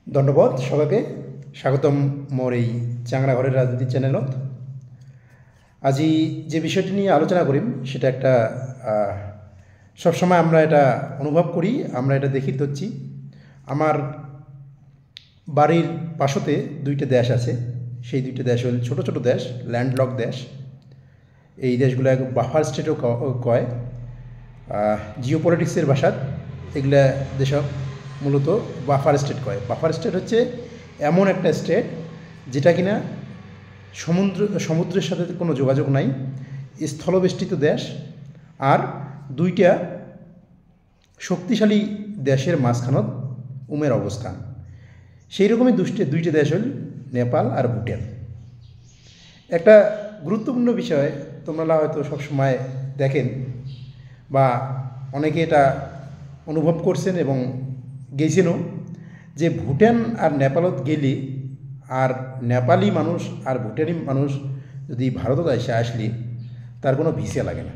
ধন্যবাদ সবাইকে স্বাগতম মোর এই চাংরা ঘরের রাজনীতি চ্যানেলত। আজি যে বিষয়টি নিয়ে আলোচনা করিম সেটা একটা সবসময় আমরা এটা অনুভব করি, আমরা এটা দেখি ধরছি। আমার বাড়ির পাশতে দুইটা দেশ আছে, সেই দুইটা দেশ হল ছোটো ছোটো দেশ, ল্যান্ডলক দেশ। এই দেশগুলো বাফার স্টেটও কয়। জিও পলিটিক্সের ভাষাত এগুলা দেশক মূলত বাফার স্টেট কয়। বাফার স্টেট হচ্ছে এমন একটা স্টেট যেটা কিনা সমুদ্রের সাথে কোনো যোগাযোগ নাই, স্থলবেষ্টিত দেশ, আর দুইটা শক্তিশালী দেশের মাঝখানত উমের অবস্থান। সেই রকমই দুইটা দেশ হল নেপাল আর ভুটান। একটা গুরুত্বপূর্ণ বিষয় তোমরা হয়তো সবসময় দেখেন বা অনেকে এটা অনুভব করছেন এবং গেছেনও, যে ভুটান আর নেপালত গেলে আর নেপালি মানুষ আর ভুটানি মানুষ যদি ভারতত আসলে তার কোনো ভিসা লাগে না।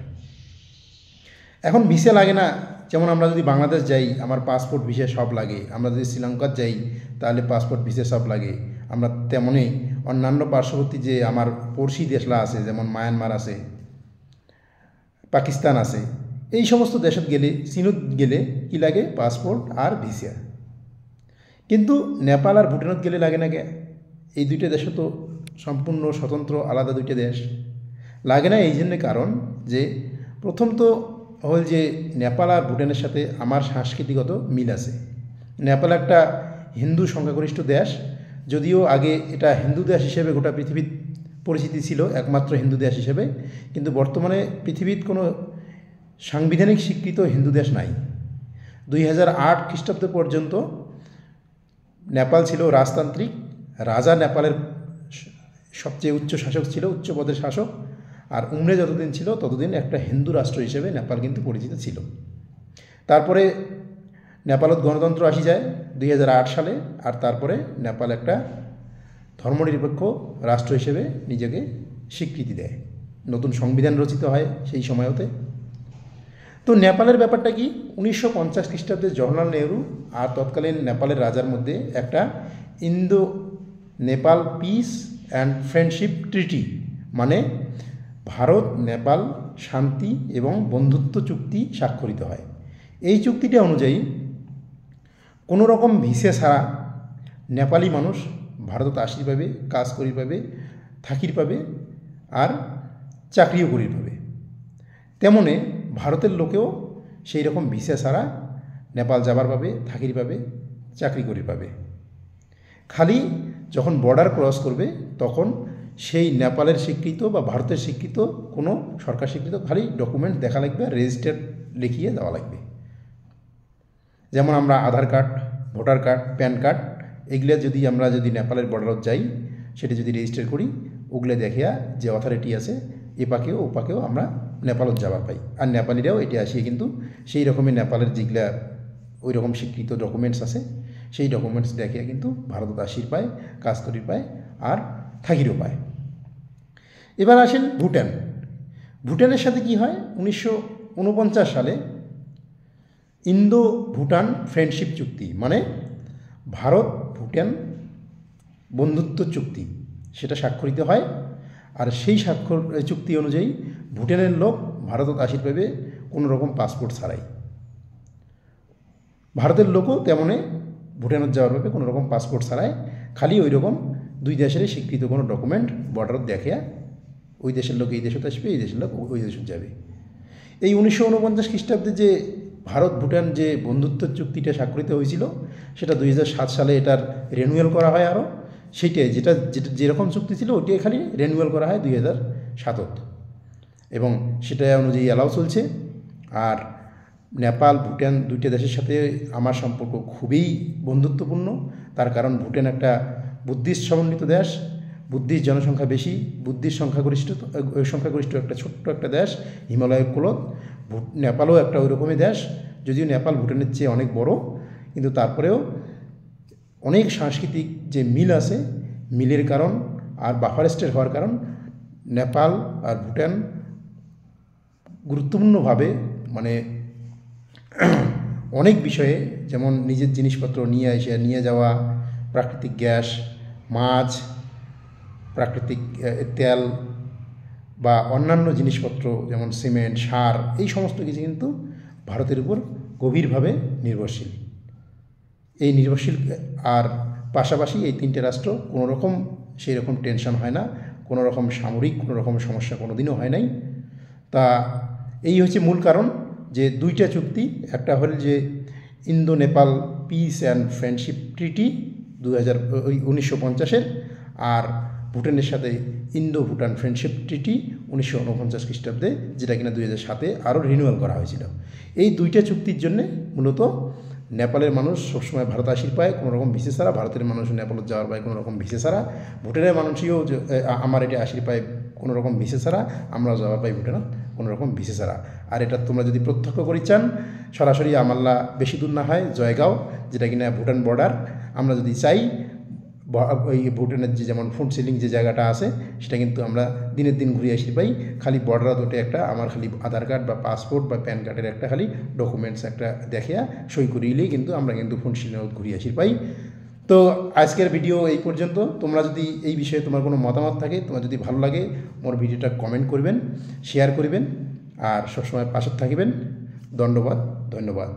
এখন ভিসা লাগে না, যেমন আমরা যদি বাংলাদেশ যাই আমার পাসপোর্ট ভিসা সব লাগে, আমরা যদি শ্রীলঙ্কার যাই তাহলে পাসপোর্ট ভিসা সব লাগে। আমরা তেমনই অন্যান্য পার্শ্ববর্তী যে আমার পড়শি দেশলা আছে, যেমন মায়ানমার আছে, পাকিস্তান আছে, এই সমস্ত দেশত গেলে, চীনত গেলে কী লাগে? পাসপোর্ট আর ভিসা। কিন্তু নেপাল আর ভুটানত গেলে লাগে না কে? এই দুইটা দেশও তো সম্পূর্ণ স্বতন্ত্র আলাদা দুইটা দেশ। লাগে না এই জন্য কারণ যে প্রথম তো হল যে নেপাল আর ভুটানের সাথে আমার সাংস্কৃতিগত মিল আছে। নেপাল একটা হিন্দু সংখ্যাগরিষ্ঠ দেশ, যদিও আগে এটা হিন্দু দেশ হিসেবে গোটা পৃথিবীর পরিচিতি ছিল, একমাত্র হিন্দু দেশ হিসেবে, কিন্তু বর্তমানে পৃথিবীর কোনো সাংবিধানিক স্বীকৃত হিন্দু দেশ নাই। 2008 খ্রিস্টাব্দ পর্যন্ত নেপাল ছিল রাজতান্ত্রিক, রাজা নেপালের সবচেয়ে উচ্চ শাসক ছিল, উচ্চ পদের শাসক, আর উমরে যতদিন ছিল ততদিন একটা হিন্দু রাষ্ট্র হিসেবে নেপাল কিন্তু পরিচিত ছিল। তারপরে নেপালত গণতন্ত্র আসি যায় 2008 সালে, আর তারপরে নেপাল একটা ধর্মনিরপেক্ষ রাষ্ট্র হিসেবে নিজেকে স্বীকৃতি দেয়, নতুন সংবিধান রচিত হয় সেই সময়তে। তো নেপালের ব্যাপারটা কি, 1950 খ্রিস্টাব্দে জওহরলাল নেহরু আর তৎকালীন নেপালের রাজার মধ্যে একটা Indo Nepal peace and friendship treaty, মানে ভারত নেপাল শান্তি এবং বন্ধুত্ব চুক্তি স্বাক্ষরিত হয়। এই চুক্তিটা অনুযায়ী কোনো রকম ভিসা ছাড়া নেপালি মানুষ ভারতত আসি পাবে, কাজ করি পাবে, থাকির পাবে, আর চাকরিও করি পাবে। তেমনে ভারতের লোকেও সেই রকম ভিসা ছাড়া নেপাল যাবার পাবে, থাকির পাবে, চাকরি করি পাবে। খালি যখন বর্ডার ক্রস করবে তখন সেই নেপালের স্বীকৃত বা ভারতের স্বীকৃত কোনো সরকার স্বীকৃত খালি ডকুমেন্ট দেখা লাগবে, রেজিস্টার লিখিয়ে দেওয়া লাগবে। যেমন আমরা Aadhaar card, voter card, PAN card, এগুলো যদি নেপালের বর্ডারত যাই, সেটা যদি রেজিস্টার করি, ওগুলো দেখিয়া যে অথরিটি আছে এপাকেও ওপাকেও আমরা নেপালত যাবার পাই। আর নেপালিরাও এটা আসিয়ে কিন্তু সেই রকমের নেপালের যেগুলা ওই রকম স্বীকৃত ডকুমেন্টস আছে সেই ডকুমেন্টস দেখিয়া কিন্তু ভারতত আসির পায়, কাজ করির পায়, আর থাকিরও পায়। এবার আসেন ভুটান। ভুটানের সাথে কি হয়? 1949 সালে ইন্দো ভুটান ফ্রেন্ডশিপ চুক্তি, মানে ভারত ভুটান বন্ধুত্ব চুক্তি, সেটা স্বাক্ষরিত হয়। আর সেই চুক্তি অনুযায়ী ভুটানের লোক ভারতত আসির পাবে কোনো রকম পাসপোর্ট ছাড়াই। ভারতের লোকও তেমনি ভুটানত যাওয়ার পাবে কোনো রকম পাসপোর্ট ছাড়াই, খালি ওই রকম দুই দেশেরই স্বীকৃত কোনো ডকুমেন্ট বর্ডারত দেখিয়া ওই দেশের লোক এই দেশত আসবে, এই দেশের লোক ওই দেশত যাবে। এই 1949 খ্রিস্টাব্দে যে ভারত ভুটান যে বন্ধুত্ব চুক্তিটা স্বাক্ষরিত হয়েছিল, সেটা 2007 সালে এটার রেনুয়াল করা হয় আরও। সেইটাই যেটা যেরকম চুক্তি ছিল ওইটাই খালি রেনুয়াল করা হয় 2007, এবং সেটা অনুযায়ী এলাও চলছে। আর নেপাল ভুটান দুইটা দেশের সাথে আমার সম্পর্ক খুবই বন্ধুত্বপূর্ণ, তার কারণ ভুটান একটা বুদ্ধিস্ট সমন্বিত দেশ, বুদ্ধিস্ট জনসংখ্যা বেশি, বুদ্ধিস্ট সংখ্যাগরিষ্ঠ একটা ছোট্ট একটা দেশ হিমালয়ের কোলত। নেপালও একটা ওই রকমই দেশ, যদিও নেপাল ভুটানের চেয়ে অনেক বড়, কিন্তু তারপরেও অনেক সাংস্কৃতিক যে মিল আছে, মিলের কারণ আর বাফার স্টেট হওয়ার কারণ নেপাল আর ভুটান গুরুত্বপূর্ণভাবে, মানে অনেক বিষয়ে, যেমন নিজের জিনিসপত্র নিয়ে যাওয়া, প্রাকৃতিক গ্যাস, মাছ, প্রাকৃতিক তেল বা অন্যান্য জিনিসপত্র যেমন সিমেন্ট, সার, এই সমস্ত কিছু কিন্তু ভারতের উপর গভীরভাবে নির্ভরশীল। এই নির্ভরশীল আর পাশাপাশি এই তিনটে রাষ্ট্র কোনো রকম সেই রকম টেনশন হয় না, কোনো রকম সামরিক কোনো রকম সমস্যা কোনো দিনও হয় নাই। তা এই হচ্ছে মূল কারণ যে দুইটা চুক্তি, একটা হল যে Indo Nepal peace and friendship treaty 1950-এর, আর ভুটানের সাথে ইন্দো ভুটান ফ্রেন্ডশিপ ট্রিটি 1949 খ্রিস্টাব্দে, যেটা কিনা 2007-এ আরও রিনিউয়াল করা হয়েছিল। এই দুইটা চুক্তির জন্যে মূলত নেপালের মানুষ সবসময় ভারত আসির পায় কোনো রকম ভিসা ছাড়া, ভারতের মানুষ নেপালত যাওয়ার পায় কোনো রকম ভিসা ছাড়া, ভুটানের মানুষও আমার এটা আসির পায় কোনো রকম ভিসা ছাড়া, আমরাও যাওয়া পাই ভুটানত কোনো রকম ভিসা ছাড়া। আর এটা তোমরা যদি প্রত্যক্ষ করি চান, সরাসরি আমাল্লা বেশি দূর না হয় জয়গাঁও, যেটা কিনা ভুটান বর্ডার, আমরা যদি চাই ওই ভুটানের যে যেমন ফুনসিলিং যে জায়গাটা আছে সেটা কিন্তু আমরা দিনের দিন ঘুরে আসি পাই। খালি বর্ডার দুটো একটা আমার খালি আধার কার্ড বা পাসপোর্ট বা প্যান কার্ডের একটা খালি ডকুমেন্টস একটা দেখিয়া সই করিলেই কিন্তু আমরা কিন্তু ফুনসিলিং ঘুরে আসি পাই। তো আজকের ভিডিও এই পর্যন্ত। তোমরা যদি এই বিষয়ে তোমার কোনো মতামত থাকে, তোমার যদি ভালো লাগে মোর ভিডিওটা কমেন্ট করবেন, শেয়ার করবেন আর সবসময় পাশে থাকবেন। ধন্যবাদ।